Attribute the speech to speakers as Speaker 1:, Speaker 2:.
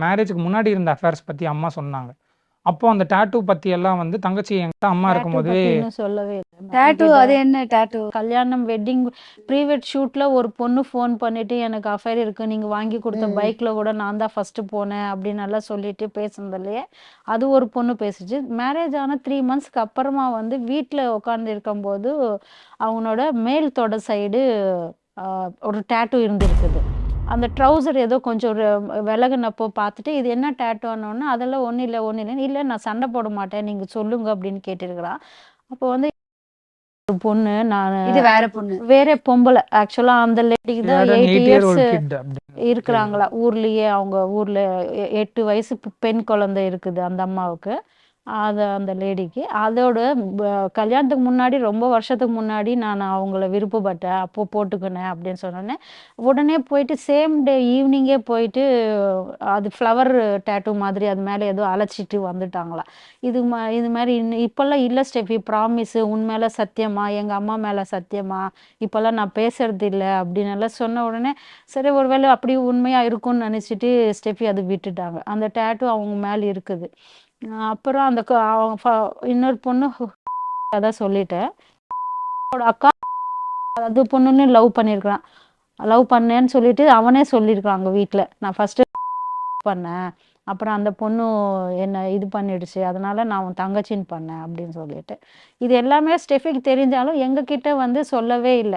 Speaker 1: மேரேஜுக்கு முன்னாடி இருந்த அஃபேர்ஸ் பத்தி அம்மா சொன்னாங்க. அப்போ அந்த டாட்டூ பத்தி எல்லாம் வந்து தங்கச்சி என்கிட்ட அம்மா
Speaker 2: டாட்டூ
Speaker 1: இருக்கும்போதே
Speaker 2: பத்தி இன்னும் சொல்லவே இல்லை.
Speaker 3: டாட்டூ அது என்ன டாட்டூ?
Speaker 2: கல்யாணம் வெட்டிங் ப்ரீவெட் ஷூட்ல ஒரு பொண்ணு ஃபோன் பண்ணிட்டு எனக்கு அஃபேர் இருக்கு, நீங்க வாங்கி கொடுத்த பைக்ல கூட நான் தான் ஃபர்ஸ்ட் போனேன் அப்படின்னு எல்லாம் சொல்லிட்டு பேசுனதுலயே அது ஒரு பொண்ணு பேசுச்சு. மேரேஜ் ஆன 3 மந்த்ஸ்க்கு அப்புறமா வந்து வீட்டில் உட்காந்து இருக்கும்போது அவனோட மேல் தொட சைடு ஒரு டாட்டூ இருந்திருக்குது. அந்த ட்ரௌசர் ஏதோ கொஞ்சம் ஒரு விலகுனப்போ பார்த்துட்டு இது என்ன டேட்டோன்னொன்னே அதெல்லாம் ஒன்றும் இல்லை ஒன்றும் இல்லை இல்லை நான் சண்டை போட மாட்டேன் நீங்கள் சொல்லுங்க அப்படின்னு கேட்டிருக்கிறான். அப்போ வந்து ஒரு பொண்ணு நான்
Speaker 3: இது வேற பொண்ணு.
Speaker 2: வேற பொம்பளை ஆக்சுவலா அந்த லேடிக்கு தான் 8
Speaker 1: 8 year
Speaker 2: இயர்ஸ்
Speaker 1: old kid அப்படின்னு
Speaker 2: இருக்கிறாங்களா ஊர்லயே. அவங்க ஊர்ல 8 வயசு பெண் குழந்தை இருக்குது அந்த அம்மாவுக்கு. அது அந்த லேடிக்கு அதோட கல்யாணத்துக்கு முன்னாடி ரொம்ப வருஷத்துக்கு முன்னாடி நான் அவங்கள விருப்பப்பட்டேன், அப்போ போட்டுக்கினேன் அப்படின்னு சொன்னோன்னே உடனே போயிட்டு சேம் டே ஈவினிங்கே போயிட்டு அது ஃப்ளவர் டேட்டூ மாதிரி அது மேலே ஏதோ அழைச்சிட்டு வந்துட்டாங்களாம். இது மாதிரி இப்போல்லாம் இல்லை ஸ்டெஃபி, ப்ராமிஸு உன் மேலே சத்தியமா, எங்கள் அம்மா மேலே சத்தியமா, இப்போல்லாம் நான் பேசுறது இல்லை அப்படின்னு எல்லாம் சொன்ன உடனே சரி ஒருவேளை அப்படி உண்மையாக இருக்கும்னு நினச்சிட்டு ஸ்டெஃபி அது விட்டுட்டாங்க. அந்த டேட்டூ அவங்க மேலே இருக்குது. அப்புறம் அந்த அவங்க இன்னொரு பொண்ணு அதான் சொல்லிட்டேன் அக்கா அது பொண்ணுன்னு லவ் பண்ணியிருக்கிறான். லவ் பண்ணேன்னு சொல்லிட்டு அவனே சொல்லியிருக்கான் அவங்க வீட்டில், நான் ஃபஸ்ட்டு பண்ணேன் அப்புறம் அந்த பொண்ணு என்னை இது பண்ணிடுச்சு அதனால நான் உன் தங்கச்சின்னு பண்ணேன் அப்படின்னு சொல்லிட்டு. இது எல்லாமே ஸ்டெஃபிக்கு தெரிஞ்சாலும் எங்ககிட்ட வந்து சொல்லவே இல்லை.